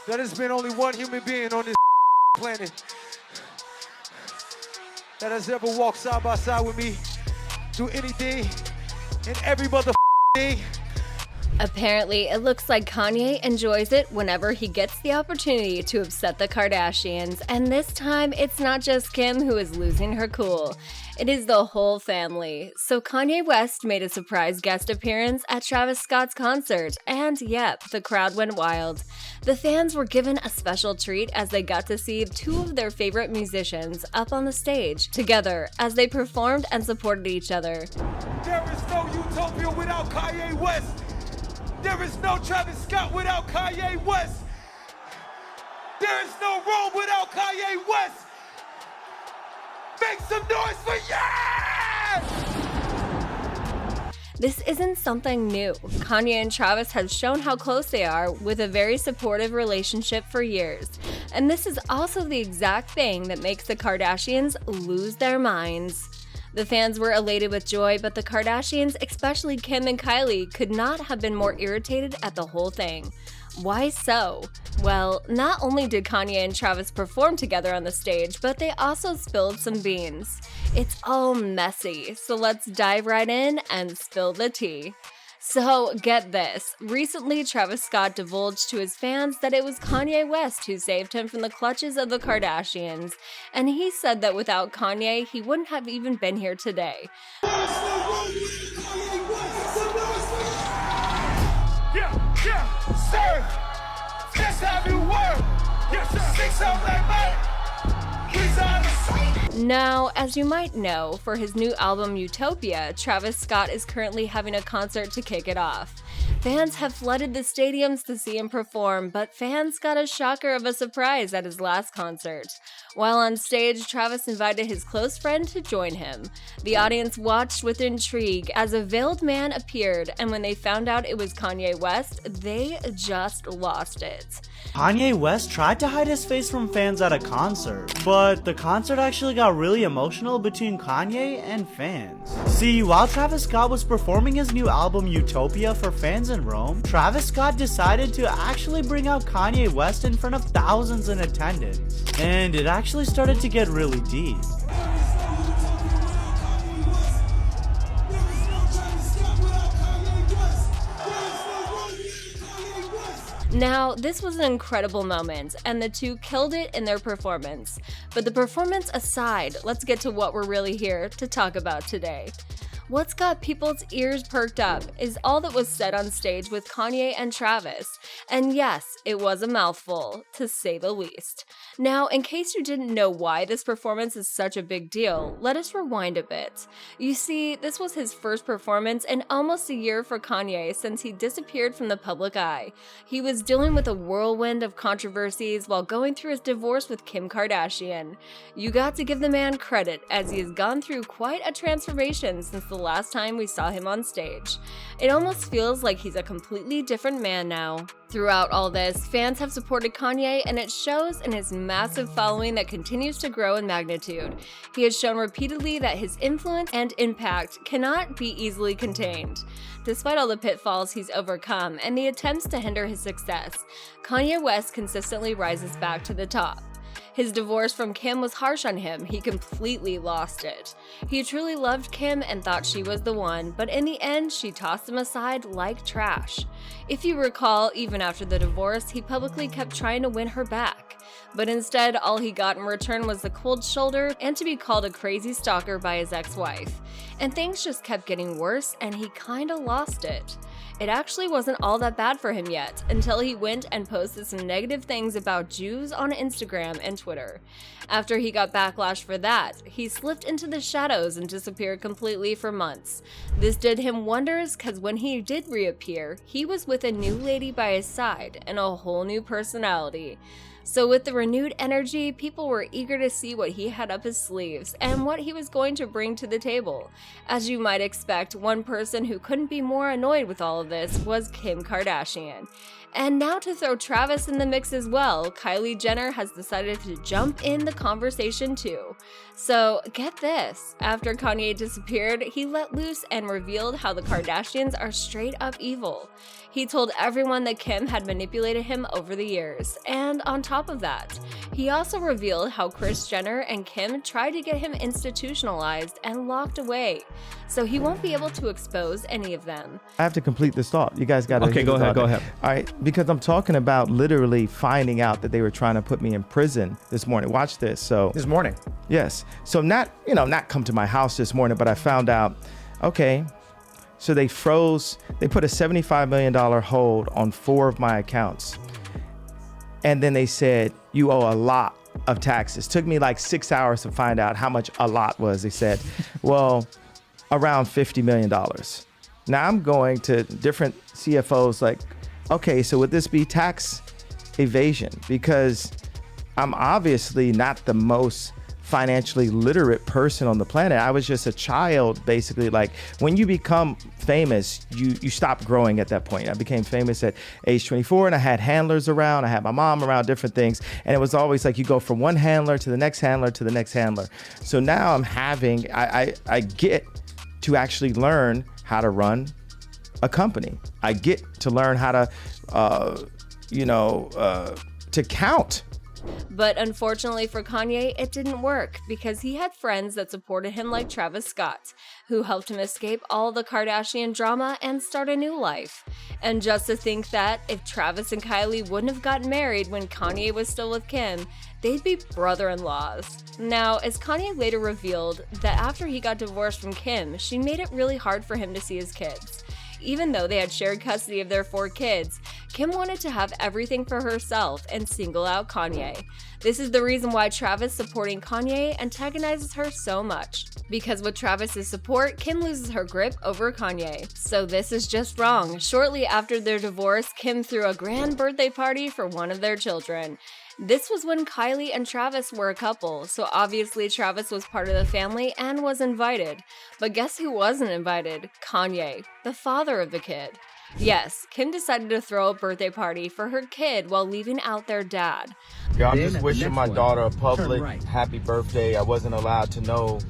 that there's been only one human being on this planet that has ever walked side by side with me through anything and every thing. Apparently, it looks like Kanye enjoys it whenever he gets the opportunity to upset the Kardashians, and this time it's not just Kim who is losing her cool. It is the whole family. So Kanye West made a surprise guest appearance at Travis Scott's concert, and yep, the crowd went wild. The fans were given a special treat as they got to see two of their favorite musicians up on the stage together as they performed and supported each other. There is no utopia without Kanye West. There is no Travis Scott without Kanye West. There is no Rome without Kanye West. Make some noise for yeah! This isn't something new. Kanye and Travis have shown how close they are with a very supportive relationship for years. And this is also the exact thing that makes the Kardashians lose their minds. The fans were elated with joy, but the Kardashians, especially Kim and Kylie, could not have been more irritated at the whole thing. Why so? Well, not only did Kanye and Travis perform together on the stage, but they also spilled some beans. It's all messy, so let's dive right in and spill the tea. So, get this. Recently, Travis Scott divulged to his fans that it was Kanye West who saved him from the clutches of the Kardashians, and he said that without Kanye, he wouldn't have even been here today. Sir, that's how you work. Yes, sir. 6 out like mine. He's out of sight. Now, as you might know, for his new album Utopia, Travis Scott is currently having a concert to kick it off. Fans have flooded the stadiums to see him perform, but fans got a shocker of a surprise at his last concert. While on stage, Travis invited his close friend to join him. The audience watched with intrigue as a veiled man appeared, and when they found out it was Kanye West, they just lost it. Kanye West tried to hide his face from fans at a concert, but the concert actually got really emotional between Kanye and fans. See, while Travis Scott was performing his new album Utopia for fans in Rome, Travis Scott decided to actually bring out Kanye West in front of thousands in attendance, and it actually started to get really deep. Now, this was an incredible moment, and the two killed it in their performance. But the performance aside, let's get to what we're really here to talk about today. What's got people's ears perked up is all that was said on stage with Kanye and Travis. And yes, it was a mouthful, to say the least. Now, in case you didn't know why this performance is such a big deal, let us rewind a bit. You see, this was his first performance in almost a year for Kanye since he disappeared from the public eye. He was dealing with a whirlwind of controversies while going through his divorce with Kim Kardashian. You got to give the man credit as he has gone through quite a transformation since the last time we saw him on stage. It almost feels like he's a completely different man now. Throughout all this, fans have supported Kanye, and it shows in his massive following that continues to grow in magnitude. He has shown repeatedly that his influence and impact cannot be easily contained. Despite all the pitfalls he's overcome and the attempts to hinder his success, Kanye West consistently rises back to the top. His divorce from Kim was harsh on him. He completely lost it. He truly loved Kim and thought she was the one, but in the end, she tossed him aside like trash. If you recall, even after the divorce, he publicly kept trying to win her back. But instead, all he got in return was the cold shoulder and to be called a crazy stalker by his ex-wife. And things just kept getting worse, and he kinda lost it. It actually wasn't all that bad for him yet, until he went and posted some negative things about Jews on Instagram and Twitter. After he got backlash for that, he slipped into the shadows and disappeared completely for months. This did him wonders because when he did reappear, he was with a new lady by his side and a whole new personality. So with the renewed energy, people were eager to see what he had up his sleeves and what he was going to bring to the table. As you might expect, one person who couldn't be more annoyed with all of this was Kim Kardashian. And now to throw Travis in the mix as well, Kylie Jenner has decided to jump in the conversation too. So get this, after Kanye disappeared, he let loose and revealed how the Kardashians are straight up evil. He told everyone that Kim had manipulated him over the years, and on top of that, he also revealed how Kris Jenner and Kim tried to get him institutionalized and locked away, so he won't be able to expose any of them. I have to complete this thought. You guys got to. Okay, go ahead. All right, because I'm talking about literally finding out that they were trying to put me in prison this morning. Watch this. So This morning. yes, so not come to my house this morning, but I found out. Okay, so they put a $75 million hold on 4 of my accounts, and then they said you owe a lot of taxes. Took me like 6 hours to find out how much a lot was. They said, well, around $50 million. Now I'm going to different CFOs like, okay, so would this be tax evasion? Because I'm obviously not the most financially literate person on the planet. I was just a child, basically. Like when you become famous, you stop growing at that point. I became famous at age 24 and I had handlers around. I had my mom around, different things. And it was always like you go from one handler to the next handler to the next handler. So now I'm I get to actually learn how to run a company. I get to learn how to count. But unfortunately for Kanye, it didn't work because he had friends that supported him like Travis Scott, who helped him escape all the Kardashian drama and start a new life. And just to think that if Travis and Kylie wouldn't have gotten married when Kanye was still with Kim, they'd be brother-in-laws. Now, as Kanye later revealed that after he got divorced from Kim, she made it really hard for him to see his kids. Even though they had shared custody of their 4 kids, Kim wanted to have everything for herself and single out Kanye. This is the reason why Travis supporting Kanye antagonizes her so much. Because with Travis's support, Kim loses her grip over Kanye. So this is just wrong. Shortly after their divorce, Kim threw a grand birthday party for one of their children. This was when Kylie and Travis were a couple, so obviously Travis was part of the family and was invited. But guess who wasn't invited? Kanye, the father of the kid. Yes, Kim decided to throw a birthday party for her kid while leaving out their dad. Yeah, I'm just wishing my daughter a public happy birthday. I wasn't allowed to know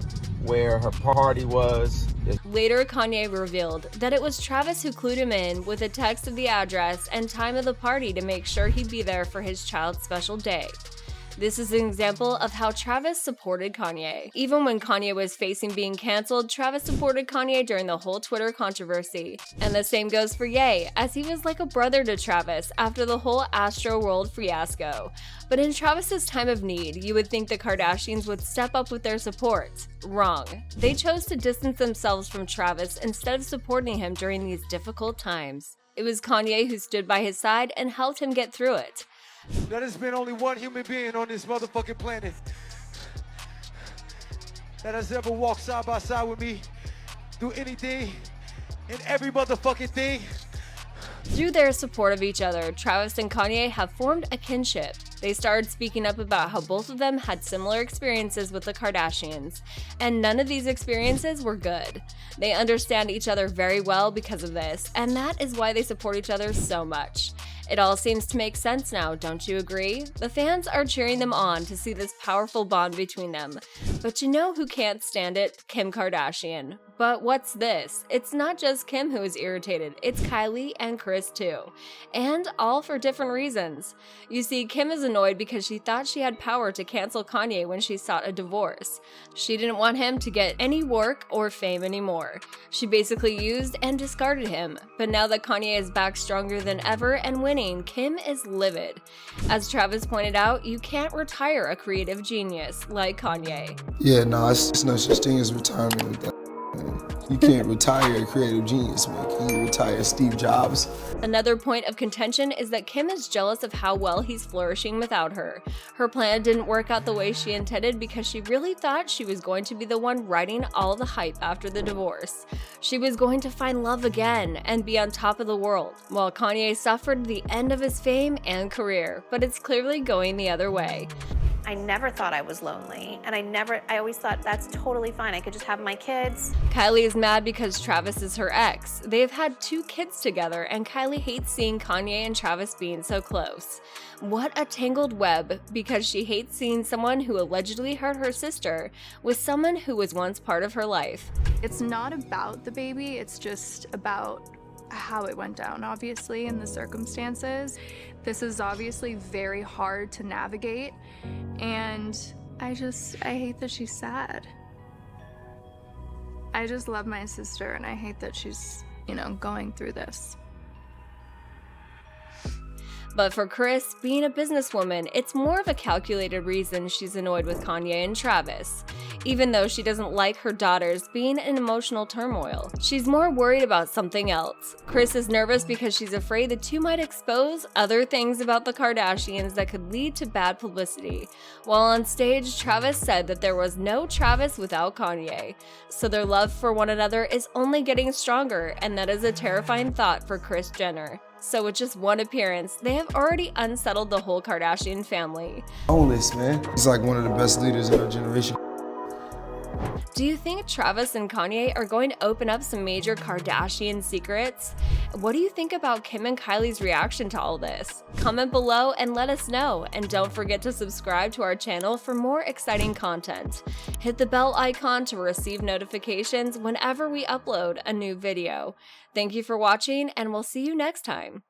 where her party was. Later, Kanye revealed that it was Travis who clued him in with a text of the address and time of the party to make sure he'd be there for his child's special day. This is an example of how Travis supported Kanye. Even when Kanye was facing being canceled, Travis supported Kanye during the whole Twitter controversy. And the same goes for Ye, as he was like a brother to Travis after the whole Astroworld fiasco. But in Travis's time of need, you would think the Kardashians would step up with their support. Wrong. They chose to distance themselves from Travis instead of supporting him during these difficult times. It was Kanye who stood by his side and helped him get through it. There has been only one human being on this motherfucking planet that has ever walked side by side with me through anything and every motherfucking thing. Through their support of each other, Travis and Kanye have formed a kinship. They started speaking up about how both of them had similar experiences with the Kardashians, and none of these experiences were good. They understand each other very well because of this, and that is why they support each other so much. It all seems to make sense now, don't you agree? The fans are cheering them on to see this powerful bond between them. But you know who can't stand it? Kim Kardashian. But what's this? It's not just Kim who is irritated, it's Kylie and Kris too. And all for different reasons. You see, Kim is annoyed because she thought she had power to cancel Kanye when she sought a divorce. She didn't want him to get any work or fame anymore. She basically used and discarded him. But now that Kanye is back stronger than ever and winning, Kim is livid. As Travis pointed out, you can't retire a creative genius like Kanye. Yeah, no, it's no such thing as retirement with that. You can't retire a creative genius, man. Can you retire Steve Jobs? Another point of contention is that Kim is jealous of how well he's flourishing without her. Her plan didn't work out the way she intended because she really thought she was going to be the one riding all the hype after the divorce. She was going to find love again and be on top of the world, while Kanye suffered the end of his fame and career, but it's clearly going the other way. I never thought I was lonely, and I always thought that's totally fine. I could just have my kids. Kylie is mad because Travis is her ex. They have had 2 kids together, and Kylie hates seeing Kanye and Travis being so close. What a tangled web, because she hates seeing someone who allegedly hurt her sister with someone who was once part of her life. It's not about the baby, it's just about how it went down, obviously, and the circumstances. This is obviously very hard to navigate, and I hate that she's sad. I just love my sister, and I hate that she's, going through this. But for Kris, being a businesswoman, it's more of a calculated reason she's annoyed with Kanye and Travis. Even though she doesn't like her daughters being in emotional turmoil, she's more worried about something else. Kris is nervous because she's afraid the 2 might expose other things about the Kardashians that could lead to bad publicity. While on stage, Travis said that there was no Travis without Kanye, so their love for one another is only getting stronger, and that is a terrifying thought for Kris Jenner. So with just one appearance, they have already unsettled the whole Kardashian family. Homeless, man. He's like one of the best leaders in our generation. Do you think Travis and Kanye are going to open up some major Kardashian secrets? What do you think about Kim and Kylie's reaction to all this? Comment below and let us know, and don't forget to subscribe to our channel for more exciting content. Hit the bell icon to receive notifications whenever we upload a new video. Thank you for watching, and we'll see you next time.